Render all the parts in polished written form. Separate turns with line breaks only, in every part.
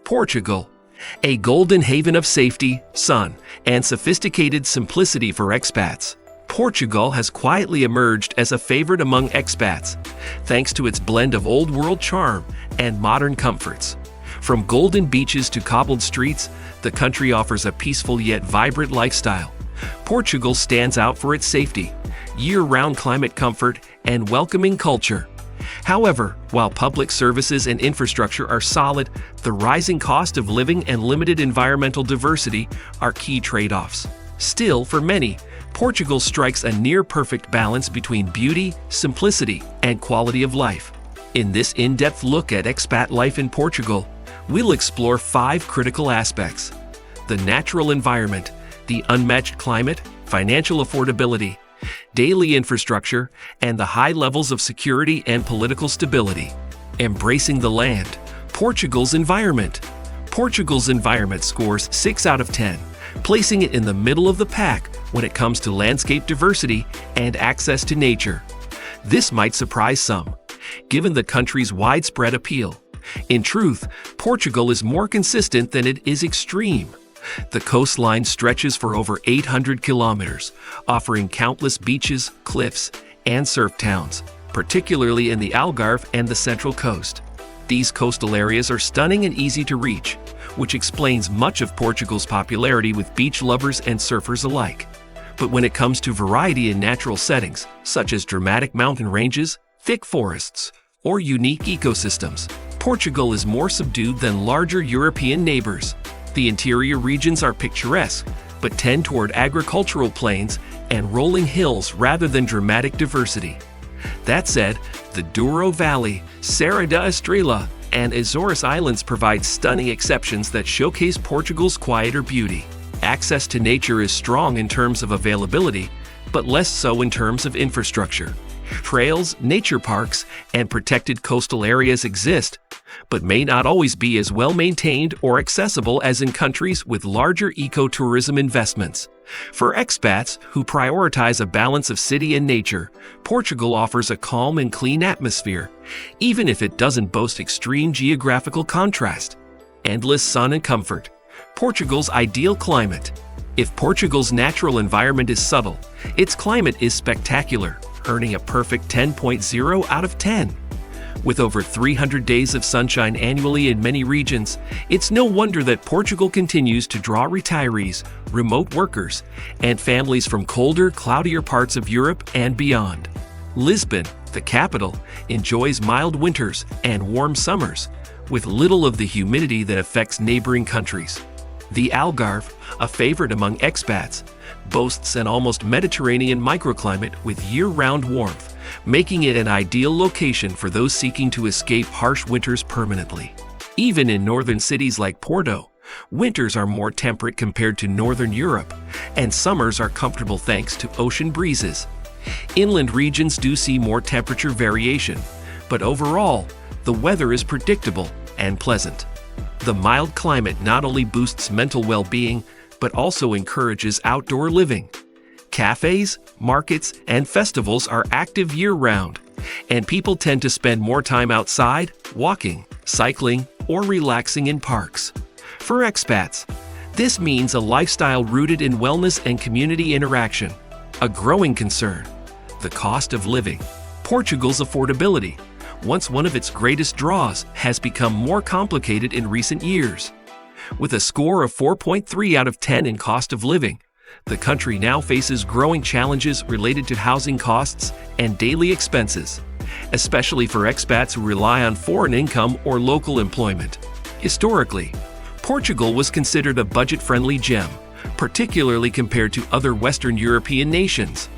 Portugal, a golden haven of safety, sun, and sophisticated simplicity for expats. Portugal has quietly emerged as a favorite among expats, thanks to its blend of old-world charm and modern comforts. From golden beaches to cobbled streets, the country offers a peaceful yet vibrant lifestyle. Portugal stands out for its safety, year-round climate comfort, and welcoming culture. However, while public services and infrastructure are solid, the rising cost of living and limited environmental diversity are key trade-offs. Still, for many, Portugal strikes a near-perfect balance between beauty, simplicity, and quality of life. In this in-depth look at expat life in Portugal, we'll explore 5 critical aspects: the natural environment, the unmatched climate, financial affordability, daily infrastructure, and the high levels of security and political stability. Embracing the land, Portugal's environment. Portugal's environment scores 6 out of 10, placing it in the middle of the pack when it comes to landscape diversity and access to nature. This might surprise some, given the country's widespread appeal. In truth, Portugal is more consistent than it is extreme. The coastline stretches for over 800 kilometers, offering countless beaches, cliffs, and surf towns, particularly in the Algarve and the Central Coast. These coastal areas are stunning and easy to reach, which explains much of Portugal's popularity with beach lovers and surfers alike. But when it comes to variety in natural settings, such as dramatic mountain ranges, thick forests, or unique ecosystems, Portugal is more subdued than larger European neighbors. The interior regions are picturesque, but tend toward agricultural plains and rolling hills rather than dramatic diversity. That said, the Douro Valley, Serra da Estrela, and Azores Islands provide stunning exceptions that showcase Portugal's quieter beauty. Access to nature is strong in terms of availability, but less so in terms of infrastructure. Trails, nature parks, and protected coastal areas exist, but may not always be as well maintained or accessible as in countries with larger ecotourism investments. For expats who prioritize a balance of city and nature, Portugal offers a calm and clean atmosphere, even if it doesn't boast extreme geographical contrast. Endless sun and comfort. Portugal's ideal climate. If Portugal's natural environment is subtle, its climate is spectacular, earning a perfect 10.0 out of 10. With over 300 days of sunshine annually in many regions, it's no wonder that Portugal continues to draw retirees, remote workers, and families from colder, cloudier parts of Europe and beyond. Lisbon, the capital, enjoys mild winters and warm summers, with little of the humidity that affects neighboring countries. The Algarve, a favorite among expats, boasts an almost Mediterranean microclimate with year-round warmth, making it an ideal location for those seeking to escape harsh winters permanently. Even in northern cities like Porto, winters are more temperate compared to northern Europe, and summers are comfortable thanks to ocean breezes. Inland regions do see more temperature variation, but overall, the weather is predictable and pleasant. The mild climate not only boosts mental well-being, but also encourages outdoor living. Cafes, markets, and festivals are active year-round, and people tend to spend more time outside, walking, cycling, or relaxing in parks. For expats, this means a lifestyle rooted in wellness and community interaction. A growing concern: the cost of living. Portugal's affordability, once one of its greatest draws, has become more complicated in recent years. With a score of 4.3 out of 10 in cost of living, the country now faces growing challenges related to housing costs and daily expenses, especially for expats who rely on foreign income or local employment. Historically, Portugal was considered a budget-friendly gem, particularly compared to other Western European nations.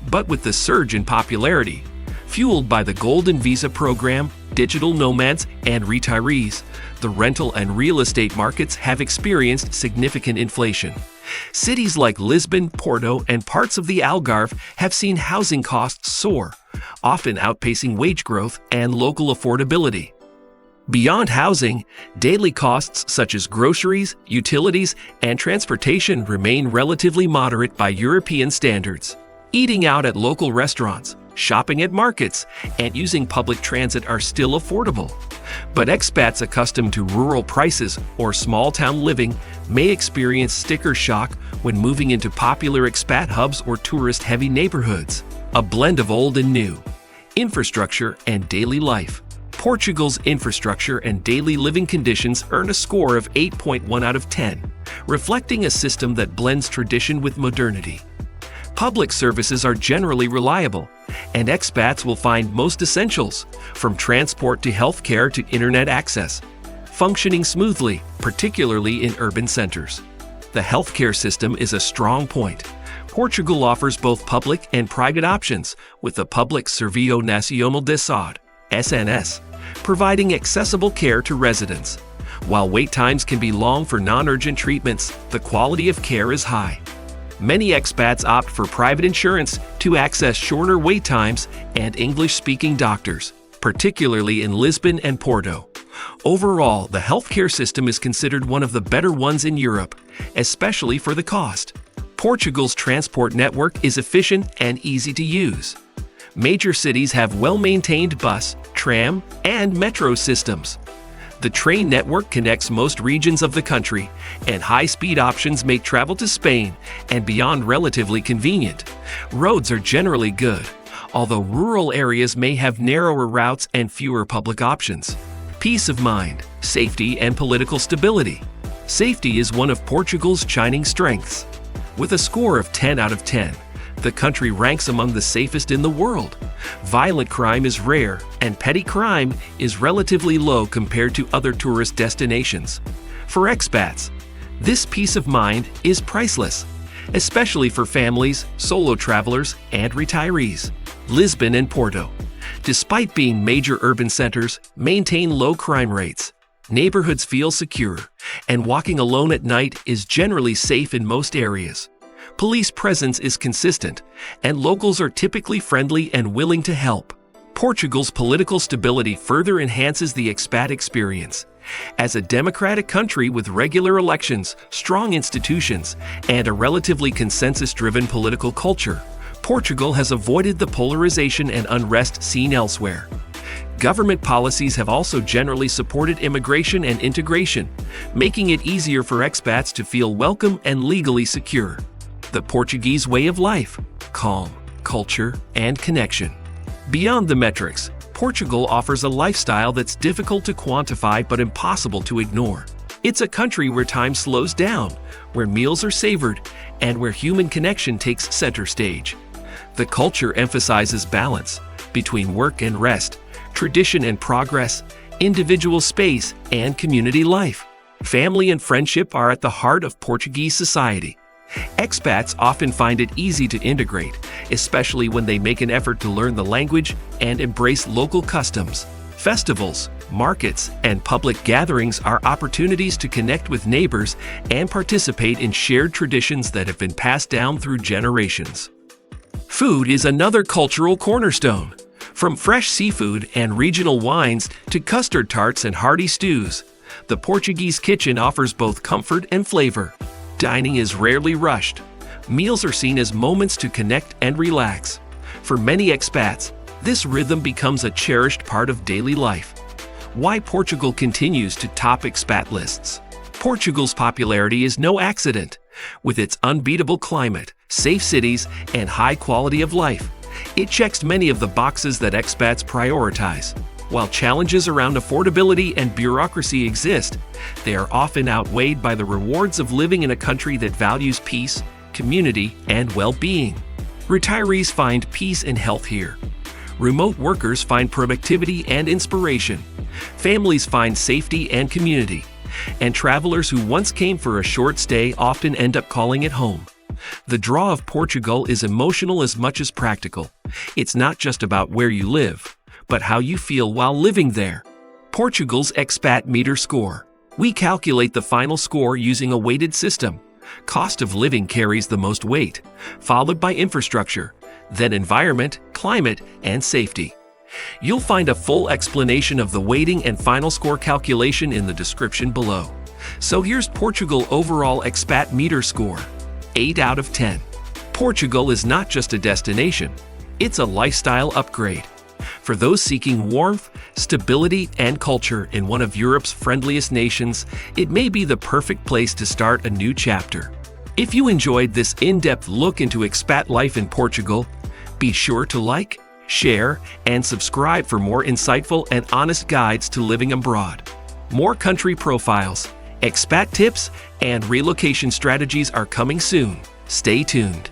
But with the surge in popularity, fueled by the Golden Visa program, digital nomads, and retirees, the rental and real estate markets have experienced significant inflation. Cities like Lisbon, Porto, and parts of the Algarve have seen housing costs soar, often outpacing wage growth and local affordability. Beyond housing, daily costs such as groceries, utilities, and transportation remain relatively moderate by European standards. Eating out at local restaurants, shopping at markets, and using public transit are still affordable. But expats accustomed to rural prices or small-town living may experience sticker shock when moving into popular expat hubs or tourist-heavy neighborhoods. A blend of old and new. Infrastructure and daily life. Portugal's infrastructure and daily living conditions earn a score of 8.1 out of 10, reflecting a system that blends tradition with modernity. Public services are generally reliable, and expats will find most essentials, from transport to healthcare to internet access, functioning smoothly, particularly in urban centers. The healthcare system is a strong point. Portugal offers both public and private options, with the public Serviço Nacional de Saúde (SNS) providing accessible care to residents. While wait times can be long for non-urgent treatments, the quality of care is high. Many expats opt for private insurance to access shorter wait times and English-speaking doctors, particularly in Lisbon and Porto. Overall, the healthcare system is considered one of the better ones in Europe, especially for the cost. Portugal's transport network is efficient and easy to use. Major cities have well-maintained bus, tram, and metro systems. The train network connects most regions of the country, and high-speed options make travel to Spain and beyond relatively convenient. Roads are generally good, although rural areas may have narrower routes and fewer public options. Peace of mind, safety, and political stability. Safety is one of Portugal's shining strengths. With a score of 10 out of 10, the country ranks among the safest in the world. Violent crime is rare, and petty crime is relatively low compared to other tourist destinations. For expats, this peace of mind is priceless, especially for families, solo travelers, and retirees. Lisbon and Porto, despite being major urban centers, maintain low crime rates. Neighborhoods feel secure, and walking alone at night is generally safe in most areas. Police presence is consistent, and locals are typically friendly and willing to help. Portugal's political stability further enhances the expat experience. As a democratic country with regular elections, strong institutions, and a relatively consensus-driven political culture, Portugal has avoided the polarization and unrest seen elsewhere. Government policies have also generally supported immigration and integration, making it easier for expats to feel welcome and legally secure. The Portuguese way of life: calm, culture, and connection. Beyond the metrics, Portugal offers a lifestyle that's difficult to quantify but impossible to ignore. It's a country where time slows down, where meals are savored, and where human connection takes center stage. The culture emphasizes balance between work and rest, tradition and progress, individual space, and community life. Family and friendship are at the heart of Portuguese society. Expats often find it easy to integrate, especially when they make an effort to learn the language and embrace local customs. Festivals, markets, and public gatherings are opportunities to connect with neighbors and participate in shared traditions that have been passed down through generations. Food is another cultural cornerstone. From fresh seafood and regional wines to custard tarts and hearty stews, the Portuguese kitchen offers both comfort and flavor. Dining is rarely rushed. Meals are seen as moments to connect and relax. For many expats, this rhythm becomes a cherished part of daily life. Why Portugal continues to top expat lists. Portugal's popularity is no accident. With its unbeatable climate, safe cities, and high quality of life, it checks many of the boxes that expats prioritize. While challenges around affordability and bureaucracy exist, they are often outweighed by the rewards of living in a country that values peace, community, and well-being. Retirees find peace and health here. Remote workers find productivity and inspiration. Families find safety and community. And travelers who once came for a short stay often end up calling it home. The draw of Portugal is emotional as much as practical. It's not just about where you live, but how you feel while living there. Portugal's Expat Meter Score. We calculate the final score using a weighted system. Cost of living carries the most weight, followed by infrastructure, then environment, climate, and safety. You'll find a full explanation of the weighting and final score calculation in the description below. So here's Portugal overall Expat Meter Score. 8 out of 10. Portugal is not just a destination. It's a lifestyle upgrade. For those seeking warmth, stability, and culture in one of Europe's friendliest nations, it may be the perfect place to start a new chapter. If you enjoyed this in-depth look into expat life in Portugal, be sure to like, share, and subscribe for more insightful and honest guides to living abroad. More country profiles, expat tips, and relocation strategies are coming soon. Stay tuned.